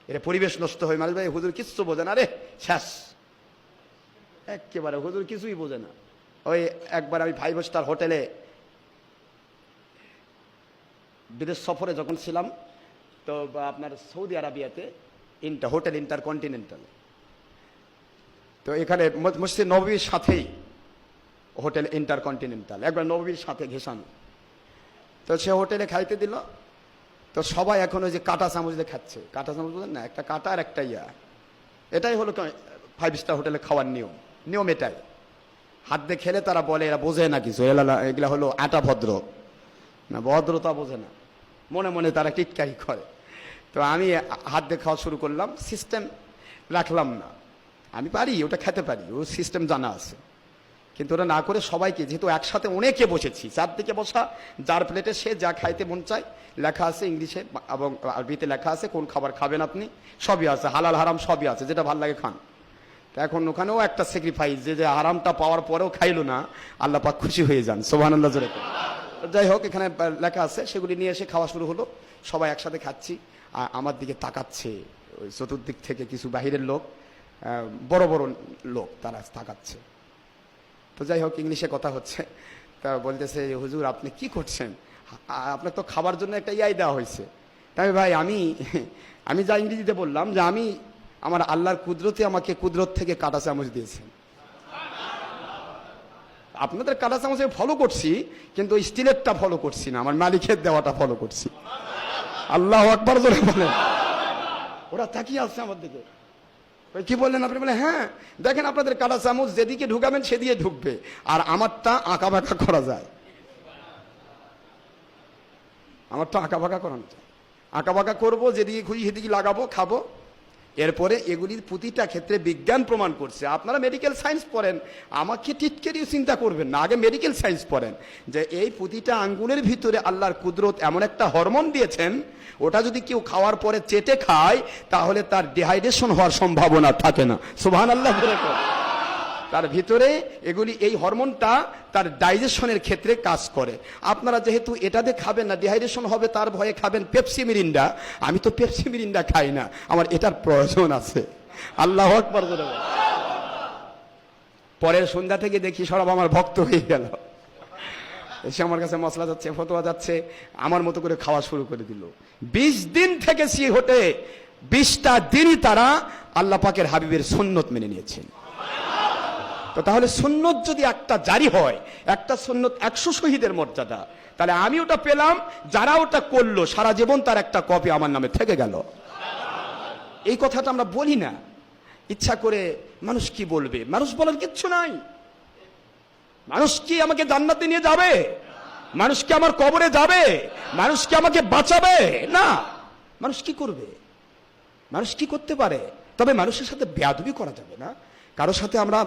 এটা পরিবেশ নষ্ট হয়। মালিক ভাই হুজুর কিচ্ছু বোঝে না, রে শেষ, একেবারে হুজুর কিছুই বোঝে না। ওই একবার আমি 5 স্টার হোটেলে বিদেশ সফরে যখন ছিলাম, তো আপনার সৌদি আরবিয়াতে হোটেল ইন্টারকন্টিনেন্টাল, তো এখানে মসজিদ নববীর সাথেই হোটেল ইন্টারকন্টিনেন্টাল, একবার নববীর সাথে ঘেঁষানো। তো সে হোটেলে খাইতে দিল, তো সবাই এখন ওই যে কাঁটা চামচ দিয়ে খাচ্ছে। কাঁটা চামচ বলেন না, একটা কাঁটা আর একটা ইয়া, এটাই হলো 5 স্টার হোটেলে খাওয়ার নিয়ম এটাই। হাত দিয়ে খেলে তারা বলে এরা বোঝে না কিছু, এগুলা হলো আটা ভদ্র না, ভদ্রতা বোঝে না, মনে মনে তারা টিটকারি করে। তো আমি হাত দিয়ে খাওয়া শুরু করলাম, সিস্টেম রাখলাম না, আমি পারি ওটা খেতে পারি, ও সিস্টেম জানা আছে, কিন্তু ওটা না করে সবাইকে, যেহেতু একসাথে অনেকে বসেছি, চারদিকে বসা, যার প্লেটে সে যা খাইতে মন চায়, লেখা আছে ইংলিশে এবং আরবিতে লেখা আছে কোন খাবার খাবেন আপনি, সবই আছে, হালাল হারাম সবই আছে, যেটা ভাল লাগে খান। তো এখন ওখানেও একটা স্যাক্রিফাইস, যে হারামটা পাওয়ার পরেও খাইলো না, আল্লাহ পাক খুশি হয়ে যান, সুবহানাল্লাহ জোরে। যাই হোক, এখানে লেখা আছে, সেগুলি নিয়ে এসে খাওয়া শুরু হলো, সবাই একসাথে খাচ্ছি। আর আমার দিকে তাকাচ্ছে ওই চতুর্দিক থেকে কিছু বাহিরের লোক, বড় বড় লোক, তারা তাকাচ্ছে। তো যাই হোক, ইংলিশে কথা হচ্ছে, তা বলতেছে হুজুর আপনি কি করছেন, আপনার তো খাবার জন্য একটা ইয়াই দেওয়া হয়েছে। তাই ভাই আমি যা ইংরেজিতে বললাম, যে আমি আমার আল্লাহর কুদরতে আমাকে কুদরত থেকে কাঁটা চামচ দিয়েছেন, আপনাদের কাঁটা চামচে ফলো করছি, কিন্তু ওই স্টিলেরটা ফলো করছি না, আমার মালিকের দেওয়াটা ফলো করছি। আল্লাহু আকবার জোরে বলেন। ওরা তাকিয়ে আসছে আমার দিকে, কি বললেন আপনি? বলে হ্যাঁ দেখেন, আপনাদের কাঁটা চামচ যেদিকে ঢুকাবেন সেদিকে ঢুকবে, আর আমারটা আঁকা বাঁকা করা যায়, আমারটা আঁকা বাঁকা করানো যায়, আঁকা বাঁকা করবো, যেদিকে খুশি সেদিকে লাগাবো, খাবো। এরপরে এগুলির প্রতিটা ক্ষেত্রে বিজ্ঞান প্রমাণ করছে। আপনারা মেডিকেল সায়েন্স পড়েন, আমাকে টিটকেরিও চিন্তা করবেন না, আগে মেডিকেল সায়েন্স পড়েন, যে এই প্রতিটা আঙ্গুলের ভিতরে আল্লাহর কুদরত এমন একটা হরমোন দিয়েছেন, ওটা যদি কেউ খাওয়ার পরে চেটে খায়, তাহলে তার ডিহাইড্রেশন হওয়ার সম্ভাবনা থাকে না। সুবহানাল্লাহ। তার ভিতরে এগুলি, এই হরমোনটা তার ডাইজেশনের ক্ষেত্রে কাজ করে। আপনারা যেহেতু এটাতে খাবেন না, ডিহাইড্রেশন হবে তার ভয়ে খাবেন পেপসি মিরিন্ডা, আমি তো পেপসি মিরিন্ডা খাই না, আমার এটার প্রয়োজন আছে। আল্লাহু আকবার। পরের সন্ধ্যা থেকে দেখি সব আমার ভক্ত হয়ে গেল, এসে আমার কাছে মশলা যাচ্ছে, ফতোয়া যাচ্ছে, আমার মতো করে খাওয়া শুরু করে দিল। 20 দিন থেকে সে হটে 20টা দিনই তারা আল্লাহ পাকের হাবিবের সুন্নত মেনে নিয়েছেন। তো তাহলে সুন্নত যদি একটা জারি হয়, একটা সুন্নত 100 শহীদের মর্যাদা, তাহলে আমি ওটা পেলাম, যারা ওটা করলো সারা জীবন তার একটা কপি আমার নামে থেকে গেল। এই কথাটা আমরা বলি না ইচ্ছা করে, মানুষ কি বলবে, মানুষ বলার কিচ্ছু নাই। মানুষ কি আমাকে জান্নাতে নিয়ে যাবে? মানুষ কি আমার কবরে যাবে? মানুষ কি আমাকে বাঁচাবে? না। মানুষ কি করবে? মানুষ কি করতে পারে? তবে মানুষের সাথে বেয়াদবি করা যাবে না, কারোর সাথে আমরা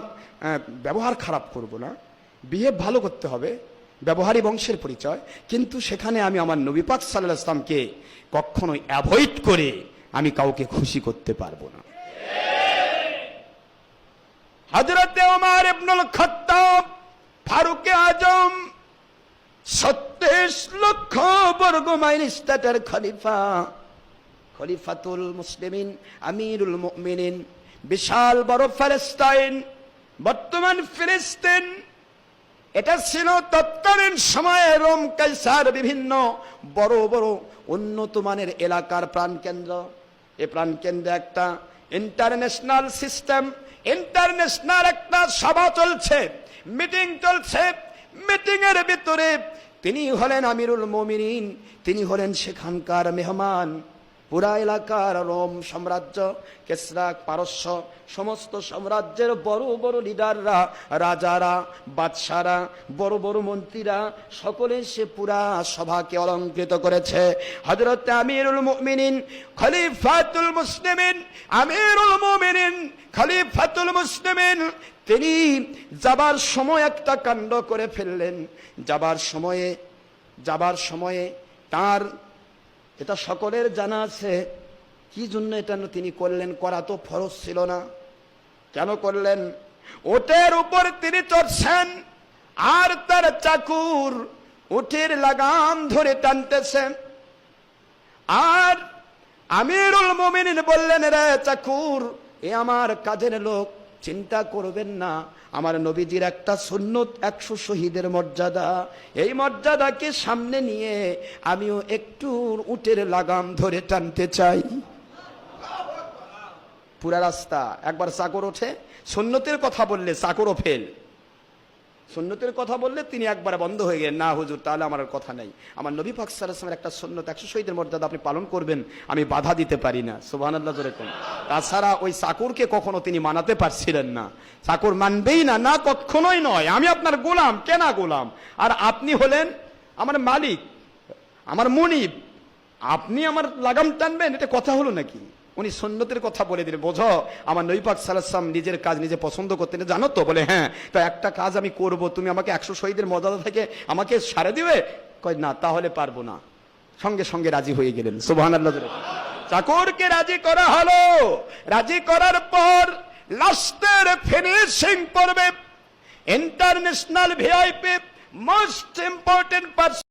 ব্যবহার খারাপ করব না, বিহেভ ভালো করতে হবে, ব্যবহারই বংশের পরিচয়। কিন্তু সেখানে আমি আমার নবী পাক সাল্লাল্লাহু আলাইহি ওয়াসাল্লামকে কখনোই অ্যাভয়েড করে আমি কাউকে খুশি করতে পারবো না। হযরত ওমর ইবনুল খাত্তাব ফারুক আজম 37 লক্ষ বর্গ মাইল স্টেটের খলিফা, খলিফাতুল মুসলিমিন, আমিরুল মুমিনিন, বিশাল বড় ফিলিস্তিন, বর্তমান ফিলিস্তিন, এটা ছিল তৎকালীন সময়ে রোম কাইসার বিভিন্ন বড় বড় উন্নত মানের এলাকার প্রাণকেন্দ্র। এই প্রাণকেন্দ্রে একটা ইন্টারন্যাশনাল সিস্টেম, ইন্টারন্যাশনাল একটা সভা চলছে, মিটিং চলছে। মিটিং এর ভিতরে তিনি হলেন আমিরুল মুমিনিন, তিনি হলেন সেখানকার মেহমান। পুরা এলাকার রোম সাম্রাজ্য, কেসরা, পারস্য, সমস্ত সাম্রাজ্যের বড় বড় লিডাররা, রাজারা, বাদশারা, বড় বড় মন্ত্রীরা, সকলে সে পুরা সভাকে অলঙ্কৃত করেছে। হযরত আমিরুল মুমিনিন খলিফাতুল মুসলিমিন, আমিরুল মুমিনিন খলিফাতুল মুসলিমিন, তিনি যাবার সময় একটা কাণ্ড করে ফেললেন। যাবার সময়ে তার, এটা সকলের জানা আছে, কি জন্য এটা তিনি করলেন, করা তো ফরজ ছিল না। কেন করলেন? ওটের উপর তিনি চড়ছেন, আর তার চাকুর উটের লাগাম ধরে টানতেছেন, আমিরুল মুমিনিন বললেন, রে চাকুর, এ আমার কাজের লোক, চিন্তা করবেন না, আমার নবীজির একটা সুন্নত 100 শহীদের মর্যাদা, এই মর্যাদাকে সামনে নিয়ে আমিও একটু উটের লাগাম ধরে টানতে চাই। পুরা রাস্তা একবার চাকর ওঠে, সুন্নতের কথা বললে চাকরও ফেল, সুন্নতের কথা বললে তিনি একবার বন্ধ হয়ে গেলেন, না হুজুর তাহলে আমার আর কথা নাই, আমার নবী পাক সাল্লাল্লাহু আলাইহি ওয়াসাল্লামের একটা সুন্নত 100 শহীদের মর্যাদা আপনি পালন করবেন, আমি বাধা দিতে পারি না। সুবহানাল্লাহ জোরে কোন। তাছাড়া ওই চাকরকে কখনো তিনি মানাতে পারছিলেন না, চাকর মানবেই না, না কখনোই নয়, আমি আপনার গোলাম, কেনা গোলাম, আর আপনি হলেন আমার মালিক, আমার মুনিব, আপনি আমার লাগাম টানবেন, এটা কথা হলো নাকি? উনি সুন্নতের কথা বলে দিলেন, বোঝো আমার নবী পাক সাল্লাল্লাহু আলাইহি ওয়াসাল্লাম নিজের কাজ নিজে পছন্দ করতেন, জানো তো? বলে হ্যাঁ। তো একটা কাজ আমি করব, তুমি আমাকে 100 শহীদের মর্যাদা থেকে আমাকে সারে দিবে? কয় না, তাহলে পারবো না। সঙ্গে সঙ্গে রাজি হয়ে গেলেন। সুবহানাল্লাহ। চাকরকে রাজি করা হলো, রাজি করার পর লাস্টের ফিনিশিং পর্বে international VIP most important person